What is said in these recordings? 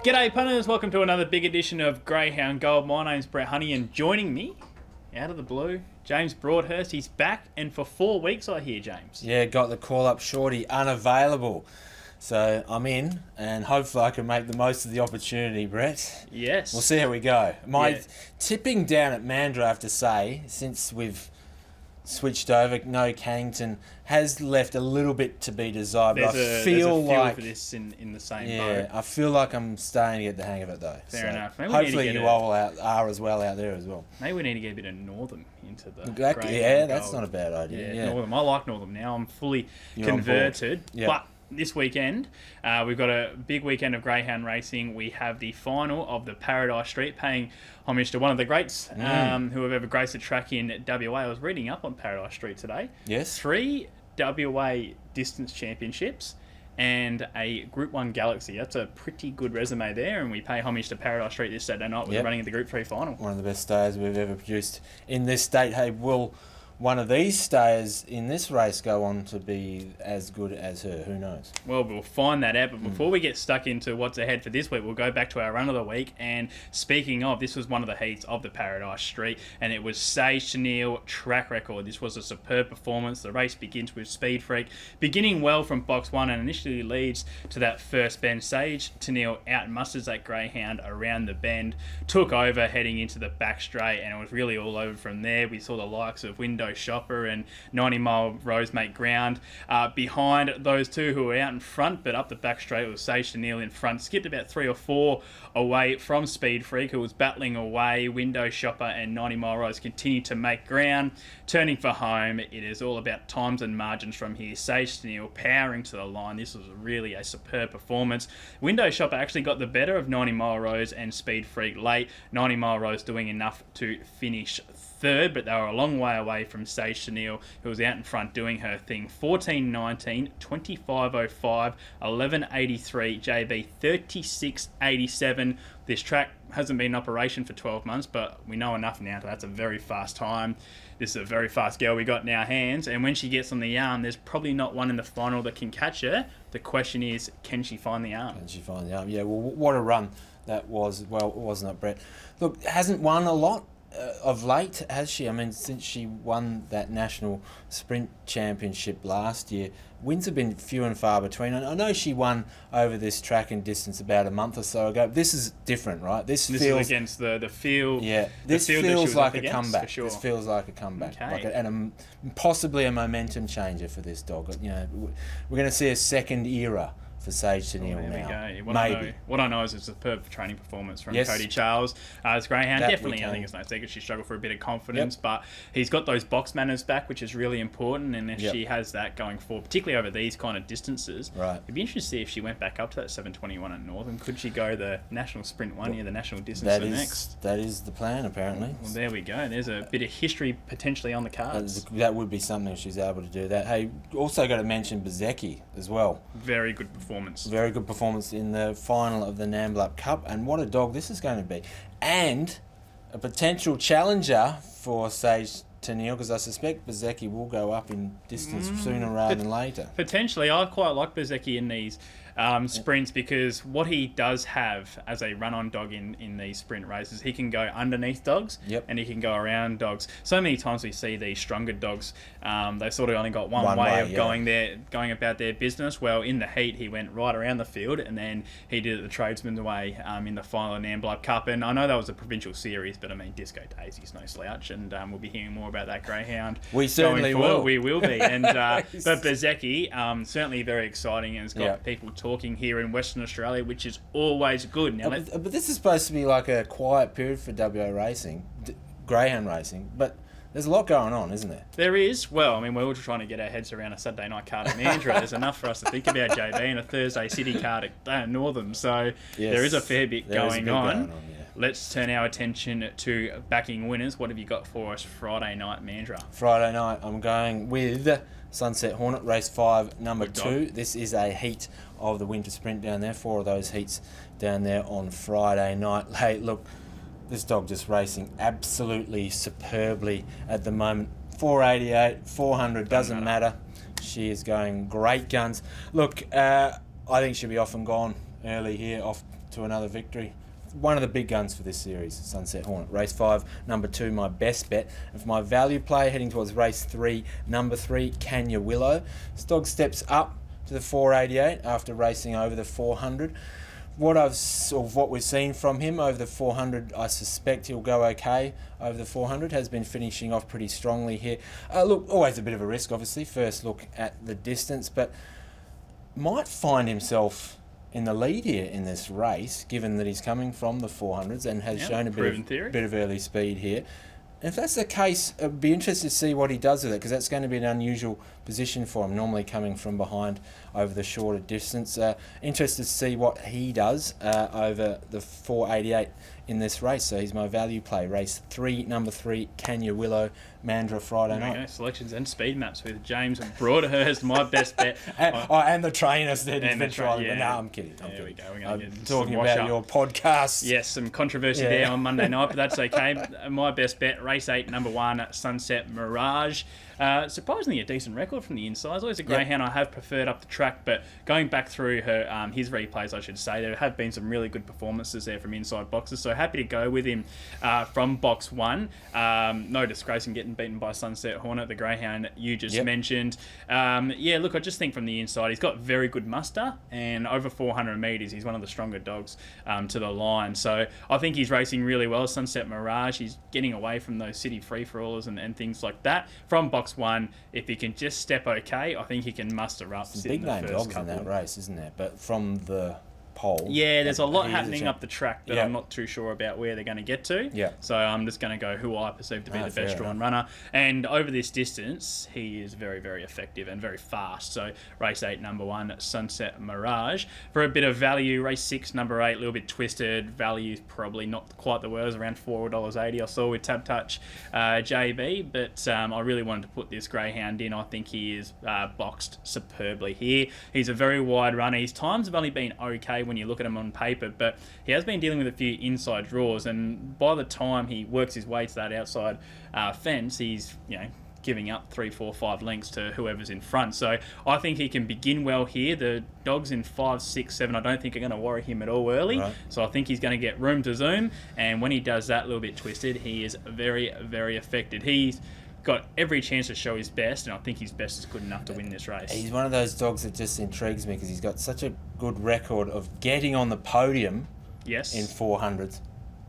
G'day punters, welcome to another big edition of Greyhound Gold. My name's Brett Honey and joining me, out of the blue, James Broadhurst. He's back and for 4 weeks I hear, James. Yeah, got the call up shorty unavailable. So I'm in and hopefully I can make the most of the opportunity, Brett. Yes. We'll see how we go. My tipping down at Mandurah, I have to say, since we've switched over, no Cannington, has left a little bit to be desired. There's but I a feel like for this in the same yeah, boat. I feel like I'm starting to get the hang of it though. Fair enough. Maybe hopefully you all are as well out there as well. Maybe we need to get a bit of Northam into the that's not a bad idea. Yeah. Northam. I like Northam now. I'm fully converted. But this weekend, we've got a big weekend of greyhound racing. We have the final of the Paradise Street, paying homage to one of the greats who have ever graced the track in WA. I was reading up on Paradise Street today. Yes. 3 WA distance championships and a Group 1 Galaxy. That's a pretty good resume there, and we pay homage to Paradise Street this Saturday night with running of the Group 3 final. One of the best stayers we've ever produced in this state. Hey, will one of these stayers in this race go on to be as good as her? Who knows? Well, we'll find that out. But before we get stuck into what's ahead for this week, we'll go back to our run of the week. And speaking of, this was one of the heats of the Paradise Street, and it was Sage Tennille track record. This was a superb performance. The race begins with Speed Freak, beginning well from box 1 and initially leads to that first bend. Sage Tennille outmusters that greyhound around the bend, took over heading into the back straight, and it was really all over from there. We saw the likes of Window Shopper and 90 Mile Rose make ground behind those two who were out in front, but up the back straight it was Sage Tennille in front, skipped about 3 or 4 away from Speed Freak, who was battling away. Window Shopper and 90 Mile Rose continued to make ground, turning for home. It is all about times and margins from here. Sage Tennille powering to the line. This was really a superb performance. Window Shopper actually got the better of 90 Mile Rose and Speed Freak late. 90 Mile Rose doing enough to finish third, but they were a long way away from Sage Tennille, who was out in front doing her thing. 14.19, 25.05, 11.83, JB 36.87. This track hasn't been in operation for 12 months, but we know enough now. That's a very fast time. This is a very fast girl we got in our hands, and when she gets on the arm, there's probably not one in the final that can catch her. The question is, can she find the arm? Can she find the arm? Yeah, well, what a run that was. Well, wasn't it, Brett? Look, hasn't won a lot of late, has she? I mean, since she won that national sprint championship last year, wins have been few and far between. I know she won over this track and distance about a month or so ago. This is different, right? This feels is against the field. Yeah, this feels like a comeback. Sure. This feels like a comeback, okay. and possibly a momentum changer for this dog. You know, we're going to see a second era for Sage Tennille now. What I know is it's a superb training performance from Cody Charles. As Greyhound, definitely, I think it's no secret she struggled for a bit of confidence, but he's got those box manners back, which is really important, and if she has that going forward, particularly over these kind of distances, it'd be interesting to see if she went back up to that 7:21 at Northern. Could she go the national sprint one year, the national distance the next? That is the plan, apparently. Well, there we go. There's a bit of history potentially on the cards. That would be something if she's able to do that. Hey, also got to mention Bezecchi as well. Very good performance. Very good performance in the final of the Nambup Cup, and what a dog this is going to be. And a potential challenger for Sage Tennille, because I suspect Bezecchi will go up in distance sooner rather than later. Potentially. I quite like Bezecchi in these sprints, because what he does have as a run-on dog in these sprint races, he can go underneath dogs and he can go around dogs. So many times we see these stronger dogs, they sort of only got one way of going about their business. Well, in the heat, he went right around the field, and then he did it the tradesman's way in the final of Nambup Cup. And I know that was a provincial series, but I mean, Disco Daisy's no slouch, and we'll be hearing more about that greyhound. We certainly will. We will be. And but Bezecchi, certainly very exciting, and has got people talking here in Western Australia, which is always good. Now, but this is supposed to be like a quiet period for WA racing, greyhound racing, but there's a lot going on, isn't there? There is. Well, I mean, we're all trying to get our heads around a Saturday night card at Mandurah. There's enough for us to think about, JB, and a Thursday city card at Northam. So there is a fair bit going on. Let's turn our attention to backing winners. What have you got for us Friday night, Mandurah? Friday night, I'm going with Sunset Hornet, race 5, number 2. This is a heat of the winter sprint down there. 4 of those heats down there on Friday night. Hey, look, this dog just racing absolutely superbly at the moment. 488, 400, doesn't matter. She is going great guns. Look, I think she'll be off and gone early here, off to another victory. One of the big guns for this series, Sunset Hornet. Race 5, number 2, my best bet. And for my value play, heading towards race 3, number 3, Kanya Willow. This dog steps up to the 488 after racing over the 400. What we've seen from him over the 400, I suspect he'll go okay over the 400. Has been finishing off pretty strongly here. Look, always a bit of a risk, obviously. First look at the distance, but might find himself in the lead here in this race, given that he's coming from the 400s and has shown a bit of early speed here. And if that's the case, I'd be interested to see what he does with it, because that's going to be an unusual position for him, normally coming from behind over the shorter distance. Interested to see what he does over the 488 in this race. So he's my value play. Race 3, number 3, Kanya Willow, Mandurah, Friday night. Selections and speed maps with James and Broadhurst, my best bet. and the trainer said he's been trying. Yeah. No, I'm kidding. There we go. We're going to get talking about your podcast. Yes, some controversy there on Monday night, but that's okay. My best bet, race 8, number 1, Sunset Mirage. Surprisingly, a decent record from the inside. It's always a greyhound I have preferred up the track, but going back through her his replays, I should say, there have been some really good performances there from inside boxes. So happy to go with him from box 1. No disgrace in getting beaten by Sunset Hornet, the greyhound you just mentioned. Look, I just think from the inside, he's got very good muster, and over 400 metres, he's one of the stronger dogs to the line. So I think he's racing really well. Sunset Mirage, he's getting away from those city free-for-allers and things like that. From box 1, if he can just step okay, I think he can muster up. Some big name dogs in that race, isn't there? But from the pole, there's a lot happening up the track that I'm not too sure about where they're going to get to. So I'm just going to go who I perceive to be the best drawn runner. And over this distance, he is very, very effective and very fast. So race 8, number 1, Sunset Mirage. For a bit of value, race 6, number 8, a little bit twisted. Value's probably not quite the worst, around $4.80 I saw with Tab Touch JB. But I really wanted to put this greyhound in. I think he is boxed superbly here. He's a very wide runner. His times have only been okay when you look at him on paper, but he has been dealing with a few inside draws, and by the time he works his way to that outside fence, he's giving up 3, 4, 5 lengths to whoever's in front. So I think he can begin well here. The dogs in 5, 6, 7 I don't think are going to worry him at all early. So I think he's going to get room to zoom, and when he does that, a little bit twisted, he is very, very effective. He's got every chance to show his best, and I think his best is good enough to win this race. He's one of those dogs that just intrigues me because he's got such a good record of getting on the podium in 400s,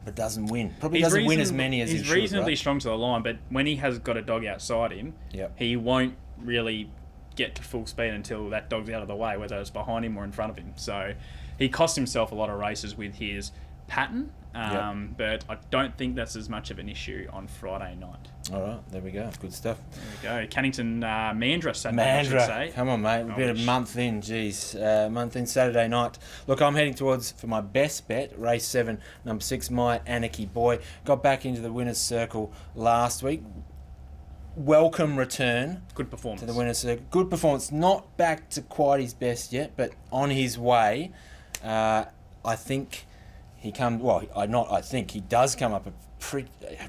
but doesn't win. Probably doesn't win as many as he should. He's reasonably strong to the line, but when he has got a dog outside him, he won't really get to full speed until that dog's out of the way, whether it's behind him or in front of him. So he cost himself a lot of races with his pattern, but I don't think that's as much of an issue on Friday night. All right, there we go. Good stuff. There we go. Cannington Mandurah Saturday, I should say. Come on, mate. We've been a month in. Month in Saturday night. Look, I'm heading towards, for my best bet, race 7, number 6, My Anarchy Boy. Got back into the winner's circle last week. Welcome return. Good performance. To the winner's circle. Good performance. Not back to quite his best yet, but on his way. I think he does come up a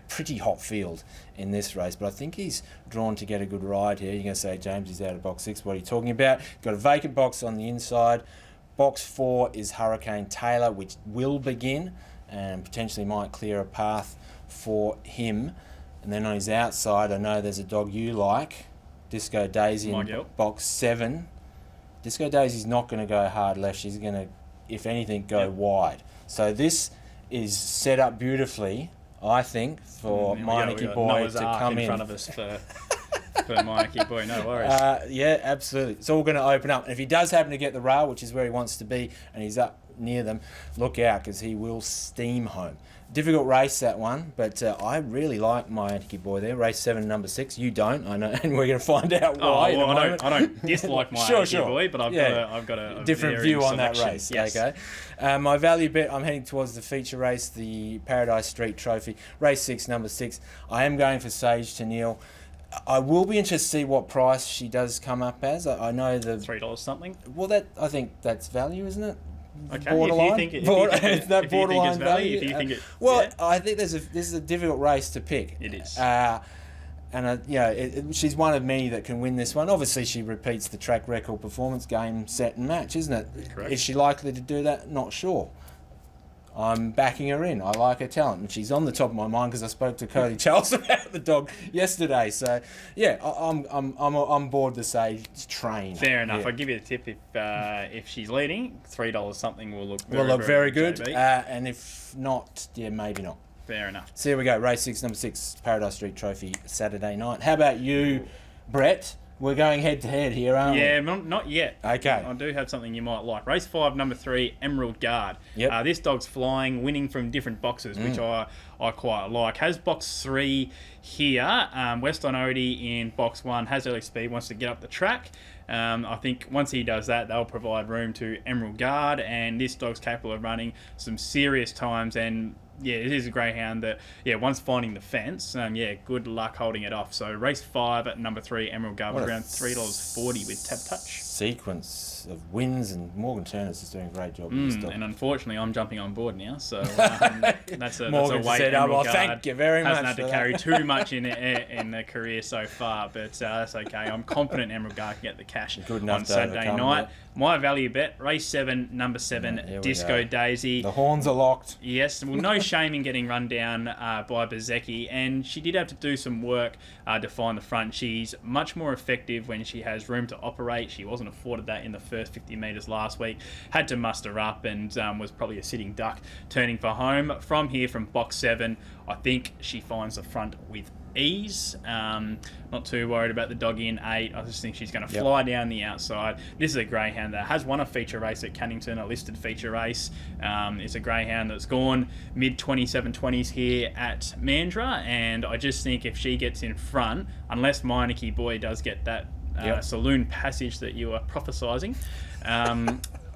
pretty hot field in this race, but I think he's drawn to get a good ride here. You're going to say, James, he's out of box 6. What are you talking about? Got a vacant box on the inside. Box 4 is Hurricane Taylor, which will begin and potentially might clear a path for him. And then on his outside, I know there's a dog you like, Disco Daisy in box 7. Disco Daisy's not going to go hard left. She's going to, if anything, go wide. So this is set up beautifully, I think, for Meineke Boy to come in front of us for Meineke Boy. No worries. Absolutely. It's all going to open up. And if he does happen to get the rail, which is where he wants to be, and he's up near them, look out, because he will steam home. Difficult race, that one, but I really like Meineke Boy there. Race 7, number 6. You don't, I know, and we're going to find out why. I don't dislike Meineke Boy, but I've got a different view on that selection. race. Yes. Okay. My value bet, I'm heading towards the feature race, the Paradise Street Trophy. Race 6, number 6. I am going for Sage to Kneel. I will be interested to see what price she does come up as. I know the $3 something. Well, I think that's value, isn't it? Okay, borderline. If you think borderline it's value. If you think it, I think this is a difficult race to pick. It is. She's one of many that can win this one. Obviously, she repeats the track record performance, game, set, and match, isn't it? Correct. Is she likely to do that? Not sure. I'm backing her in. I like her talent, and she's on the top of my mind because I spoke to Cody Charles about the dog yesterday. So yeah, I'm on board to say train. Fair enough. Yeah. I'll give you a tip if she's leading, $3 something will look Very good. JB. And if not, yeah, maybe not. Fair enough. So here we go. Race 6, number 6, Paradise Street Trophy, Saturday night. How about you, Brett? We're going head to head here, aren't we? Yeah, not yet. Okay. I do have something you might like. Race 5, number 3, Emerald Guard. Yep. This dog's flying, winning from different boxes, which I quite like. Has box 3 here. Weston Odie in box 1 has early speed, wants to get up the track. I think once he does that, they'll provide room to Emerald Guard, and this dog's capable of running some serious times. And yeah, it is a greyhound that, once finding the fence, good luck holding it off. So race 5 at number 3, Emerald Guard, was around $3.40 with Tap Touch. Sequence of wins, and Morgan Turner's is doing a great job with this dog. And unfortunately, I'm jumping on board now, so that's a weight said, Emerald well, Guard thank you very much. Hasn't had to carry too much in the career so far, but that's okay. I'm confident Emerald Guard can get the cash Good enough on to Saturday overcome night. that. My value bet, race 7, number 7, Here we Disco go. Daisy. The horns are locked. Yes, well, no shame in getting run down by Bezecchi, and she did have to do some work to find the front. She's much more effective when she has room to operate. She wasn't afforded that in the first 50 metres last week. Had to muster up and was probably a sitting duck turning for home. From here, from box 7, I think she finds the front with ease. Not too worried about the dog in 8. I just think she's going to fly down the outside. This is a greyhound that has won a feature race at Cannington, a listed feature race. It's a greyhound that's gone mid 27-20s here at Mandurah, and I just think if she gets in front, unless Meineke Boy does get that saloon passage that you are prophesising,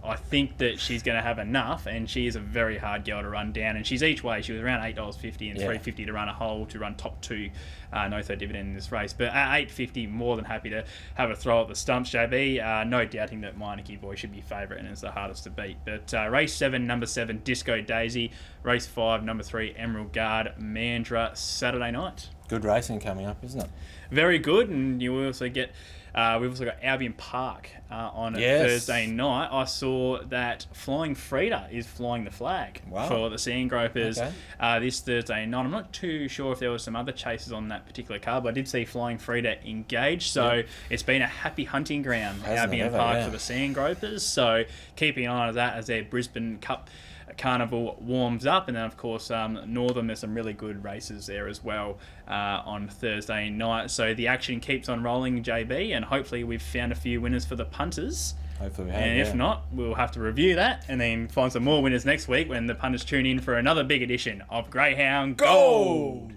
I think that she's going to have enough, and she is a very hard girl to run down. And she's each way. She was around $8.50 and $3.50 to run a hole, to run top 2, no third dividend in this race. But at $8.50, more than happy to have a throw at the stumps, JB. No doubting that Meineke Boy should be favourite and is the hardest to beat. But race 7, number 7, Disco Daisy. Race 5, number 3, Emerald Guard, Mandurah, Saturday night. Good racing coming up, isn't it? Very good, and you also get... we've also got Albion Park on Thursday night. I saw that Flying Frida is flying the flag for the Sandgropers this Thursday night. I'm not too sure if there were some other chases on that particular card, but I did see Flying Frida engaged. So it's been a happy hunting ground, Albion Park, for the Sandgropers. So keeping an eye on that as their Brisbane Cup Carnival warms up, and then of course Northern, there's some really good races there as well on Thursday night. So the action keeps on rolling, JB, and hopefully we've found a few winners for the punters. Hopefully we have, and if not, we'll have to review that and then find some more winners next week when the punters tune in for another big edition of Greyhound Gold.